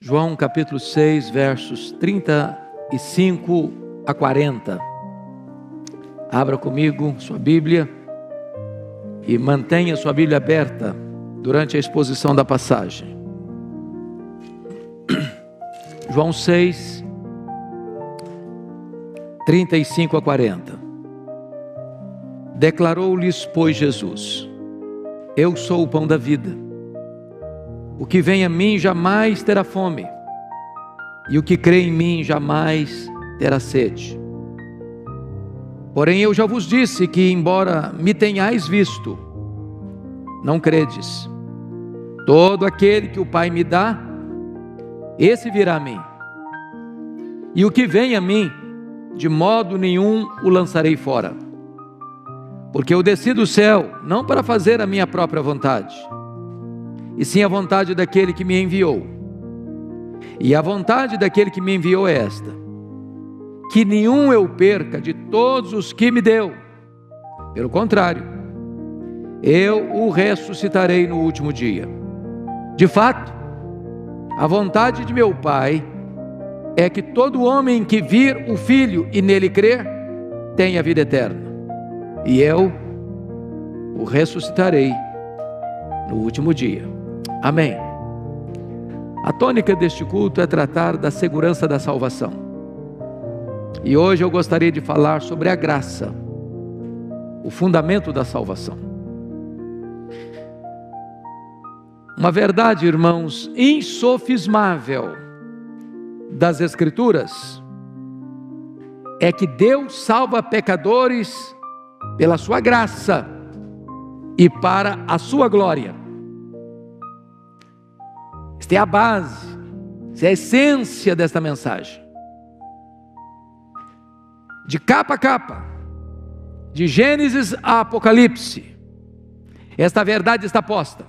João capítulo 6, versos 35 a 40. Abra comigo sua Bíblia e mantenha sua Bíblia aberta durante a exposição da passagem. João 6, 35 a 40. Declarou-lhes, pois, Jesus: Eu sou o pão da vida. O que vem a mim jamais terá fome, e o que crê em mim jamais terá sede. Porém eu já vos disse que, embora me tenhais visto, não credes. Todo aquele que o Pai me dá, esse virá a mim. E o que vem a mim, de modo nenhum o lançarei fora. Porque eu desci do céu, não para fazer a minha própria vontade, e sim a vontade daquele que me enviou. E a vontade daquele que me enviou é esta: que nenhum eu perca de todos os que me deu. Pelo contrário, eu o ressuscitarei no último dia. De fato, a vontade de meu Pai é que todo homem que vir o Filho e nele crer, tenha vida eterna. E eu o ressuscitarei no último dia. Amém. A tônica deste culto é tratar da segurança da salvação. E hoje eu gostaria de falar sobre a graça, o fundamento da salvação. Uma verdade, irmãos, insofismável das Escrituras é que Deus salva pecadores pela sua graça e para a sua glória. Esta é a base, esta é a essência desta mensagem. De capa a capa, de Gênesis a Apocalipse, esta verdade está posta.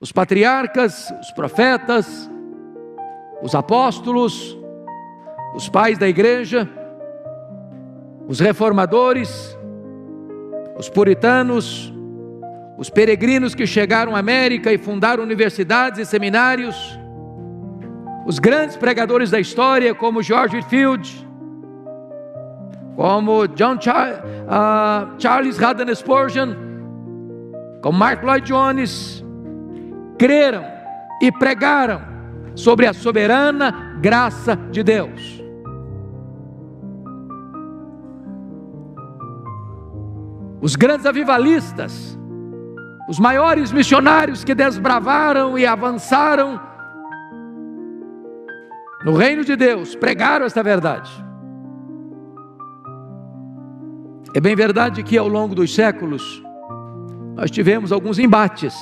Os patriarcas, os profetas, os apóstolos, os pais da igreja, os reformadores, os puritanos, os peregrinos que chegaram à América e fundaram universidades e seminários, os grandes pregadores da história como George Whitefield, como Charles Haddon Spurgeon, como Mark Lloyd Jones, creram e pregaram sobre a soberana graça de Deus. Os grandes avivalistas, os maiores missionários que desbravaram e avançaram no reino de Deus, pregaram esta verdade. É bem verdade que ao longo dos séculos nós tivemos alguns embates,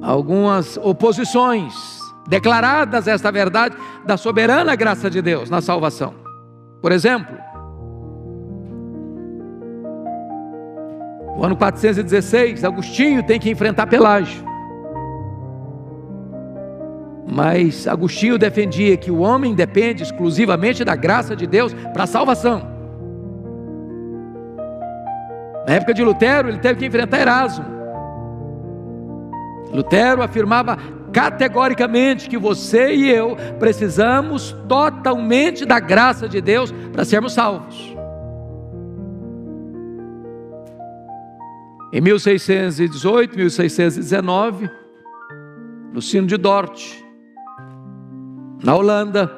algumas oposições declaradas a esta verdade da soberana graça de Deus na salvação. Por exemplo, no ano 416, Agostinho tem que enfrentar Pelágio. Mas Agostinho defendia que o homem depende exclusivamente da graça de Deus para a salvação. Na época de Lutero, ele teve que enfrentar Erasmo. Lutero afirmava categoricamente que você e eu precisamos totalmente da graça de Deus para sermos salvos. Em 1618, 1619, no Sino de Dort, na Holanda,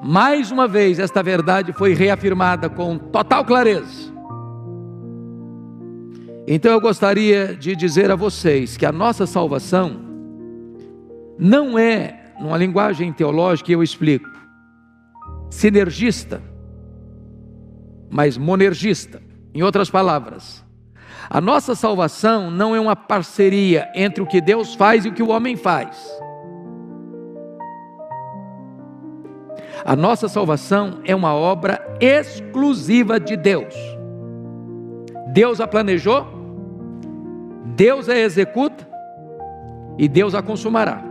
mais uma vez esta verdade foi reafirmada com total clareza. Então eu gostaria de dizer a vocês que a nossa salvação não é, numa linguagem teológica, eu explico, sinergista, mas monergista. Em outras palavras, a nossa salvação não é uma parceria entre o que Deus faz e o que o homem faz. A nossa salvação é uma obra exclusiva de Deus. Deus a planejou, Deus a executa e Deus a consumará,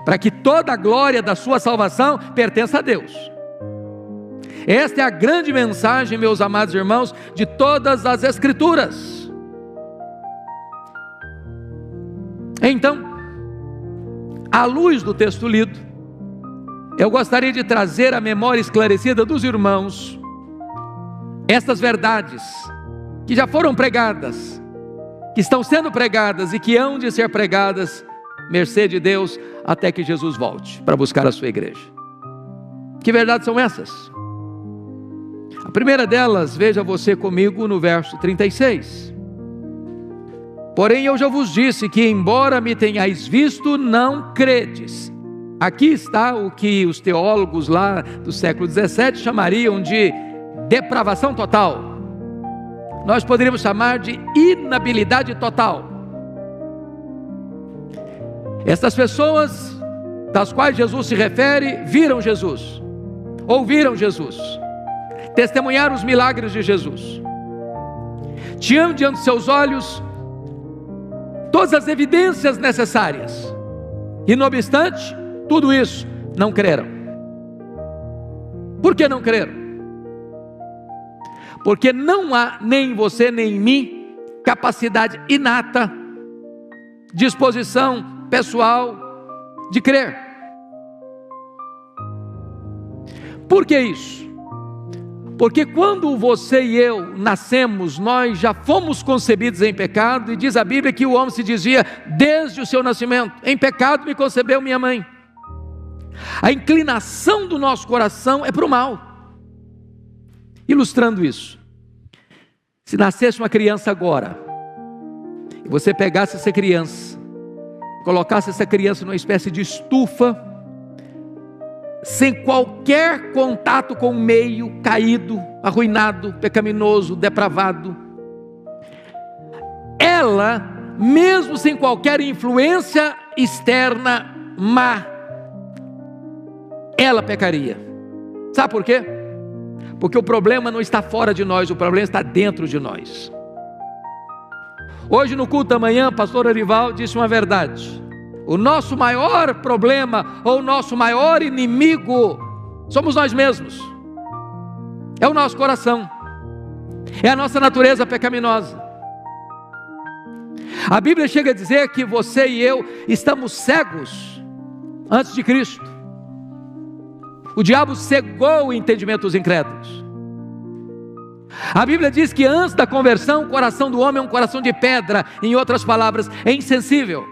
para que toda a glória da sua salvação pertença a Deus. Esta é a grande mensagem, meus amados irmãos, de todas as Escrituras. Então, à luz do texto lido, eu gostaria de trazer à memória esclarecida dos irmãos estas verdades que já foram pregadas, que estão sendo pregadas e que hão de ser pregadas, mercê de Deus, até que Jesus volte para buscar a sua igreja. Que verdades são essas? A primeira delas, veja você comigo no verso 36. Porém eu já vos disse que, embora me tenhais visto, não credes. Aqui está o que os teólogos lá do século 17 chamariam de depravação total. Nós poderíamos chamar de inabilidade total. Estas pessoas das quais Jesus se refere, viram Jesus, ouviram Jesus, testemunharam os milagres de Jesus, tinham diante de seus olhos todas as evidências necessárias, e não obstante tudo isso, não creram. Por que não creram? Porque não há nem em você nem em mim capacidade inata, disposição pessoal de crer. Por que isso? Porque quando você e eu nascemos, nós já fomos concebidos em pecado, e diz a Bíblia que o homem se dizia desde o seu nascimento: em pecado me concebeu minha mãe. A inclinação do nosso coração é para o mal. Ilustrando isso, se nascesse uma criança agora, e você pegasse essa criança, colocasse essa criança numa espécie de estufa, sem qualquer contato com o meio, caído, arruinado, pecaminoso, depravado, ela, mesmo sem qualquer influência externa má, ela pecaria. Sabe por quê? Porque o problema não está fora de nós, o problema está dentro de nós. Hoje no culto da manhã, o pastor Arival disse uma verdade: o nosso maior problema, ou o nosso maior inimigo, somos nós mesmos, é o nosso coração, é a nossa natureza pecaminosa. A Bíblia chega a dizer que você e eu estamos cegos antes de Cristo. O diabo cegou o entendimento dos incrédulos. A Bíblia diz que antes da conversão, o coração do homem é um coração de pedra, em outras palavras, é insensível.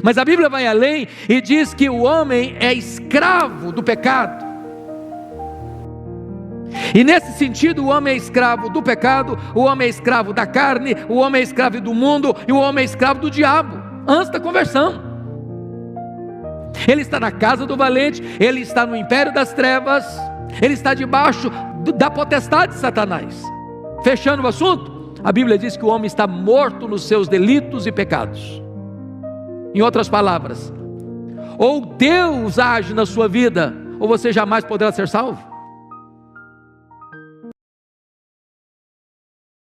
Mas a Bíblia vai além e diz que o homem é escravo do pecado. E nesse sentido, o homem é escravo do pecado, o homem é escravo da carne, o homem é escravo do mundo e o homem é escravo do diabo, antes da conversão. Ele está na casa do valente, ele está no império das trevas, ele está debaixo da potestade de Satanás. Fechando o assunto, a Bíblia diz que o homem está morto nos seus delitos e pecados. Em outras palavras, ou Deus age na sua vida, ou você jamais poderá ser salvo.